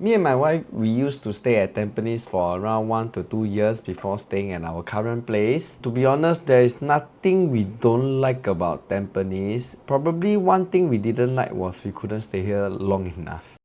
Me and my wife, we used to stay at Tampines for around 1 to 2 years before staying at our current place. To be honest, there is nothing we don't like about Tampines. Probably one thing we didn't like was we couldn't stay here long enough.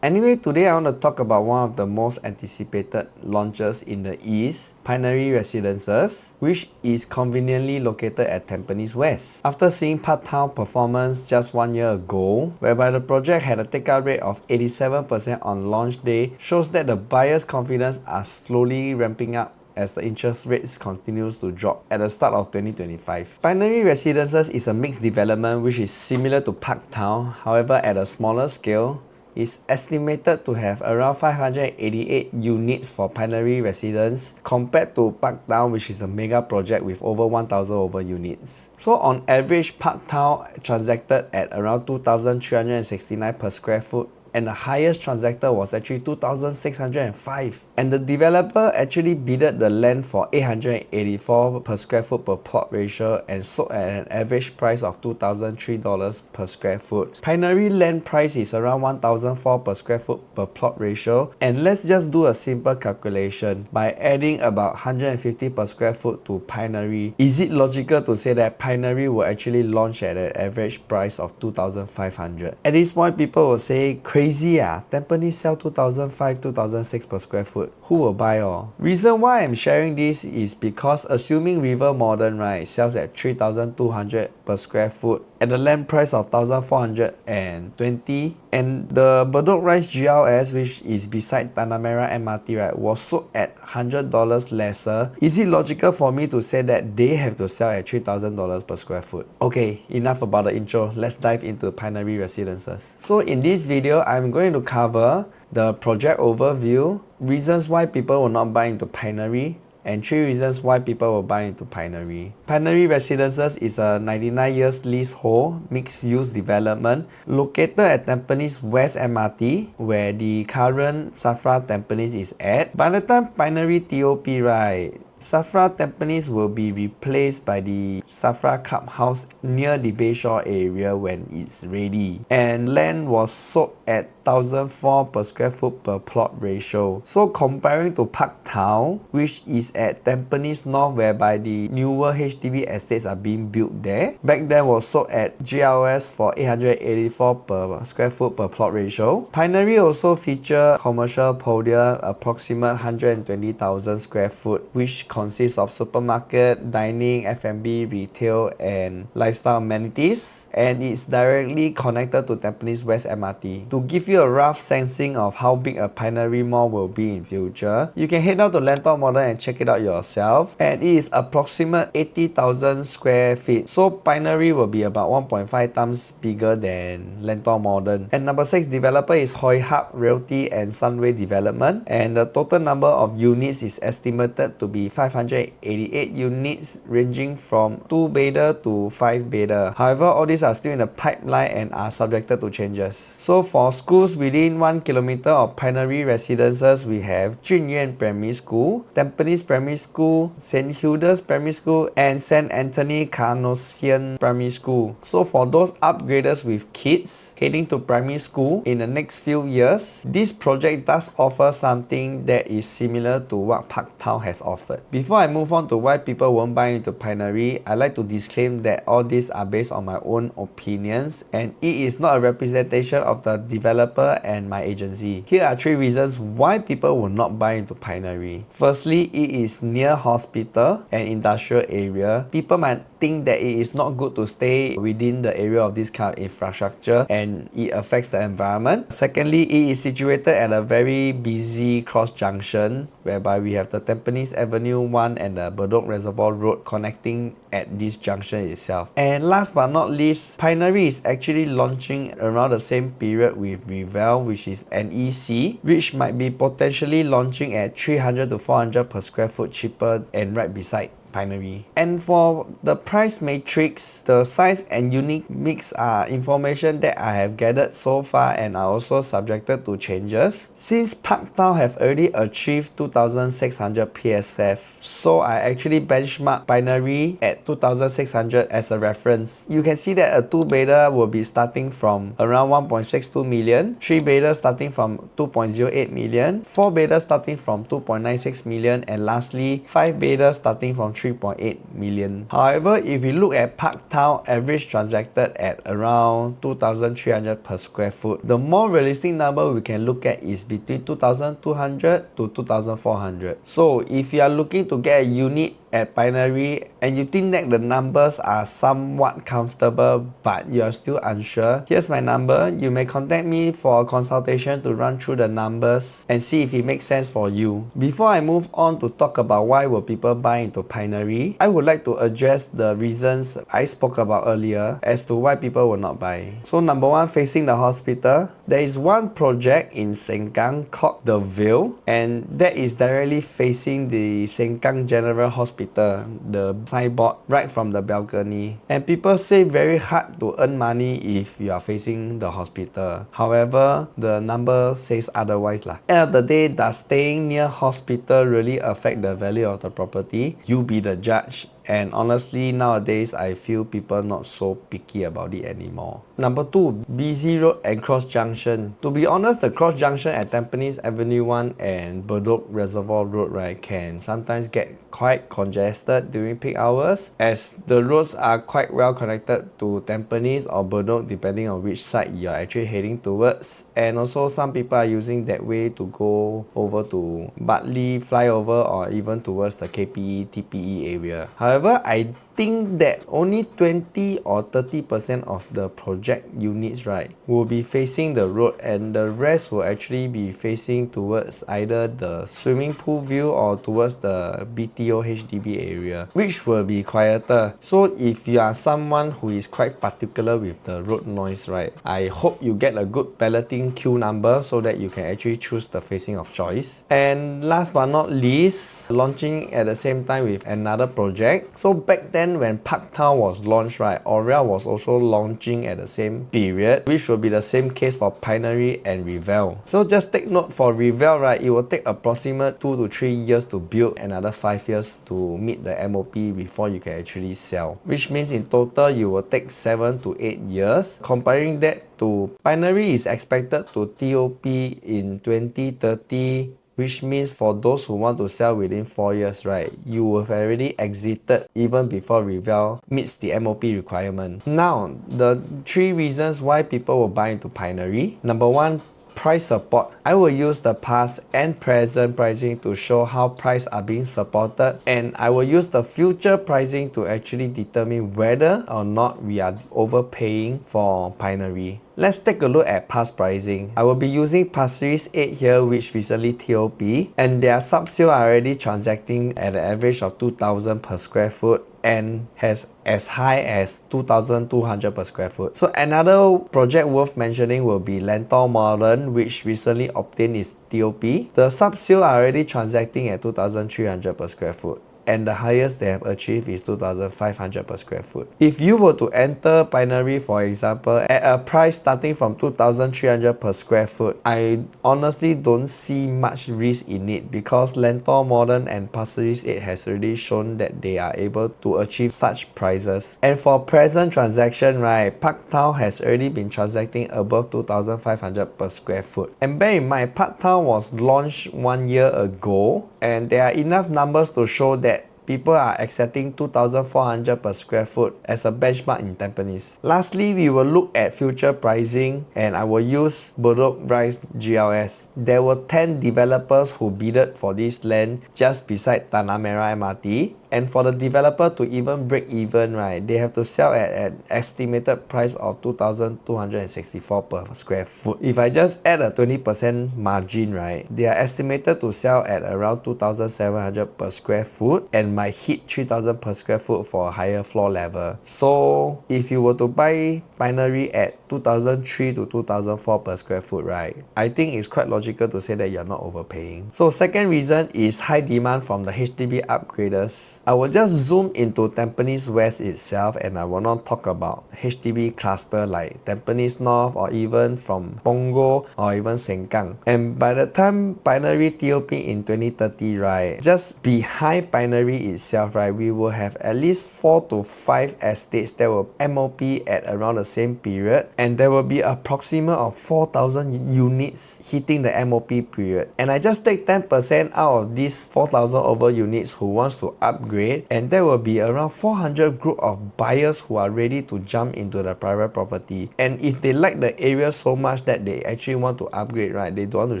Anyway, today I want to talk about one of the most anticipated launches in the East, Pinery Residences, which is conveniently located at Tampines West. After seeing Parktown performance just 1 year ago, whereby the project had a take-up rate of 87% on launch day, shows that the buyers' confidence are slowly ramping up as the interest rates continues to drop at the start of 2025. Pinery Residences is a mixed development which is similar to Parktown, however at a smaller scale. Is estimated to have around 588 units for Pinery Residence compared to Parktown, which is a mega project with over 1,000 over units. So on average, Parktown transacted at around 2,369 per square foot, and the highest transactor was actually 2,605, and the developer actually bidded the land for 884 per square foot per plot ratio and sold at an average price of $2,003 per square foot. Pinery land price is around 1,004 per square foot per plot ratio, and let's just do a simple calculation. By adding about 150 per square foot to Pinery, is it logical to say that Pinery will actually launch at an average price of 2,500? At this point, people will say, crazy Tampines sell 2,005, 2,006 per square foot. Who will buy all? Reason why I'm sharing this is because assuming River Modern, right, sells at 3,200 per square foot at the land price of 1,420, and the Bedok Rise GLS, which is beside Tanah Merah MRT, right, was sold at $100 lesser, is it logical for me to say that they have to sell at $3,000 per square foot? Okay, enough about the intro. Let's dive into Pinery Residences. So in this video, I'm going to cover the project overview, reasons why people will not buy into Pinery, and 3 reasons why people will buy into Pinery. Pinery Residences is a 99 years leasehold mixed-use development located at Tampines West MRT, where the current Safra Tampines is at. By the time Pinery TOP, right, Safra Tampines will be replaced by the Safra Clubhouse near the Bayshore area when it's ready. And land was sold at 1,004 per square foot per plot ratio. So comparing to Parktown, which is at Tampines North, whereby the newer HDB estates are being built there, back then was sold at GLS for 884 per square foot per plot ratio. Pinery also feature commercial podium approximate 120,000 square foot, which consists of supermarket, dining, F&B, retail, and lifestyle amenities, and it's directly connected to Tampines West MRT. To give you a rough sensing of how big a Pinery Mall will be in future, you can head down to Lentor Modern and check it out yourself, and it is approximate 80,000 square feet. So Pinery will be about 1.5 times bigger than Lentor Modern. And number 6 developer is Hoi Hub Realty and Sunway Development, and the total number of units is estimated to be 588 units, ranging from 2-bedder to 5-bedder. However, all these are still in the pipeline and are subjected to changes. So for schools within 1 kilometer of Pinery Residences, we have Junyuan Primary School, Tampines Primary School, St. Hilda's Primary School, and St. Anthony Canossian Primary School. So for those upgraders with kids heading to primary school in the next few years, this project does offer something that is similar to what Parktown has offered. Before I move on to why people won't buy into Pinery, I like to disclaim that all these are based on my own opinions, and it is not a representation of the developer and my agency. Here are 3 reasons why people will not buy into Pinery. Firstly, it is near hospital and industrial area. People might think that it is not good to stay within the area of this kind of infrastructure and it affects the environment. Secondly, it is situated at a very busy cross junction, whereby we have the Tampines Avenue 1 and the Bedok Reservoir Road connecting at this junction itself. And last but not least, Pinery is actually launching around the same period with Revel, which is an EC, which might be potentially launching at 300 to 400 per square foot cheaper and right beside Pinery. And for the price matrix, the size and unique mix are information that I have gathered so far and are also subjected to changes. Since Parktown have already achieved 2600 PSF, so I actually benchmark Pinery at 2600 as a reference. You can see that a 2-bedder will be starting from around 1.62 million, 3-bedder starting from 2.08 million, 4-bedder starting from 2.96 million, and lastly 5-bedder starting from 3.8 million. However, if we look at Parktown average transacted at around 2,300 per square foot, the more realistic number we can look at is between 2,200 to 2,400. So if you are looking to get a unit at Pinery and you think that the numbers are somewhat comfortable but you are still unsure, here's my number. You may contact me for a consultation to run through the numbers and see if it makes sense for you. Before I move on to talk about why will people buy into Pinery, I would like to address the reasons I spoke about earlier as to why people will not buy. So number one, facing the hospital. There is one project in Sengkang called The Vale, and that is directly facing the Sengkang General Hospital, the signboard right from the balcony. And people say very hard to earn money if you are facing the hospital. However, the number says otherwise lah. End of the day, does staying near hospital really affect the value of the property? You be the judge. And honestly, nowadays, I feel people not so picky about it anymore. Number two, busy road and cross junction. To be honest, the cross junction at Tampines Avenue 1 and Bedok Reservoir Road, right, can sometimes get quite congested during peak hours, as the roads are quite well connected to Tampines or Bedok depending on which side you are actually heading towards. And also, some people are using that way to go over to Bartley flyover or even towards the KPE, TPE area. However, I think that only 20 or 30% of the project units, right, will be facing the road, and the rest will actually be facing towards either the swimming pool view or towards the BTO HDB area, which will be quieter. So if you are someone who is quite particular with the road noise, right, I hope you get a good balloting queue number so that you can actually choose the facing of choice. And last but not least, launching at the same time with another project. So back then when Parktown was launched, right, Aureal was also launching at the same period, which will be the same case for Pinery and Revale. So just take note, for Revale, right, it will take approximate 2 to 3 years to build, another 5 years to meet the MOP before you can actually sell, which means in total you will take 7 to 8 years. Comparing that to Pinery is expected to TOP in 2030, which means for those who want to sell within 4 years, right, you will have already exited even before Revale meets the MOP requirement. Now, the 3 reasons why people will buy into Pinery. Number 1, price support. I will use the past and present pricing to show how prices are being supported, and I will use the future pricing to actually determine whether or not we are overpaying for Pinery. Let's take a look at past pricing. I will be using Pasir Ris 8 here, which recently TOP, and their sub-sale are already transacting at an average of 2,000 per square foot and has as high as 2,200 per square foot. So another project worth mentioning will be Lentor Modern, which recently obtained its TOP. The sub-sale are already transacting at 2,300 per square foot, and the highest they have achieved is 2,500 per square foot. If you were to enter Pinery, for example, at a price starting from 2,300 per square foot, I honestly don't see much risk in it, because Lentor Modern and Pasir Ris 8 has already shown that they are able to achieve such prices. And for present transaction, right, Parktown has already been transacting above 2,500 per square foot. And bear in mind, Parktown was launched 1 year ago, and there are enough numbers to show that people are accepting 2,400 per square foot as a benchmark in Tampines. Lastly, we will look at future pricing, and I will use Bedok Rise GLS. There were 10 developers who bidded for this land just beside Tanah Merah MRT. And for the developer to even break even, right, they have to sell at an estimated price of 2,264 per square foot. If I just add a 20% margin, right, they are estimated to sell at around 2,700 per square foot and might hit 3,000 per square foot for a higher floor level. So if you were to buy Pinery at 2,003 to 2,004 per square foot, right, I think it's quite logical to say that you're not overpaying. So second reason is high demand from the HDB upgraders. I will just zoom into Tampines West itself, and I will not talk about HDB cluster like Tampines North or even from Punggol or even Sengkang. And by the time Pinery TOP in 2030, right, just behind Pinery itself, right, we will have at least 4 to 5 estates that will MOP at around the same period, and there will be approximate of 4,000 units hitting the MOP period. And I just take 10% out of these 4,000 over units who wants to upgrade, and there will be around 400 group of buyers who are ready to jump into the private property. And if they like the area so much that they actually want to upgrade, right, they don't want to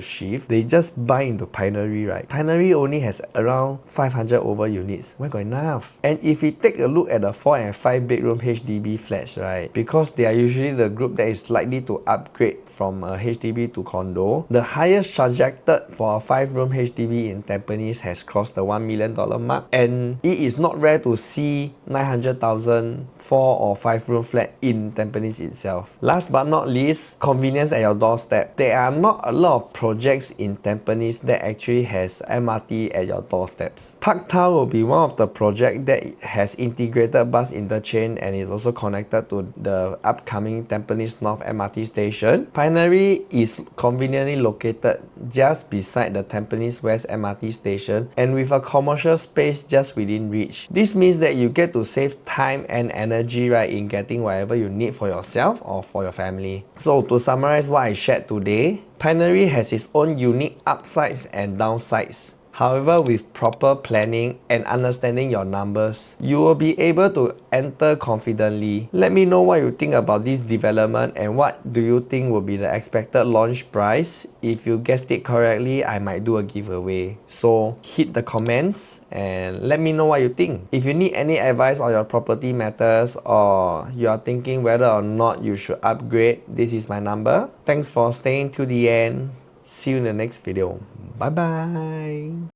shift, they just buy into Pinery, right. Pinery only has around 500 over units. Where got enough? And if we take a look at the 4 and 5 bedroom HDB flats, right, because they are usually the group that is likely to upgrade from a HDB to condo, the highest projected for a 5-room HDB in Tampines has crossed the $1 million mark, and it is not rare to see 900,000 4 or 5-room flat in Tampines itself. Last but not least, convenience at your doorstep. There are not a lot of projects in Tampines that actually has MRT at your doorsteps. Parktown will be one of the projects that has integrated bus interchange and is also connected to the upcoming Tampines North MRT station. Pinery is conveniently located just beside the Tampines West MRT station and with a commercial space just within reach. This means that you get to save time and energy, right, in getting whatever you need for yourself or for your family. So to summarize what I shared today, Pinery has its own unique upsides and downsides. However, with proper planning and understanding your numbers, you will be able to enter confidently. Let me know what you think about this development and what do you think will be the expected launch price. If you guessed it correctly, I might do a giveaway. So hit the comments and let me know what you think. If you need any advice on your property matters or you are thinking whether or not you should upgrade, this is my number. Thanks for staying till the end. See you in the next video. Bye bye.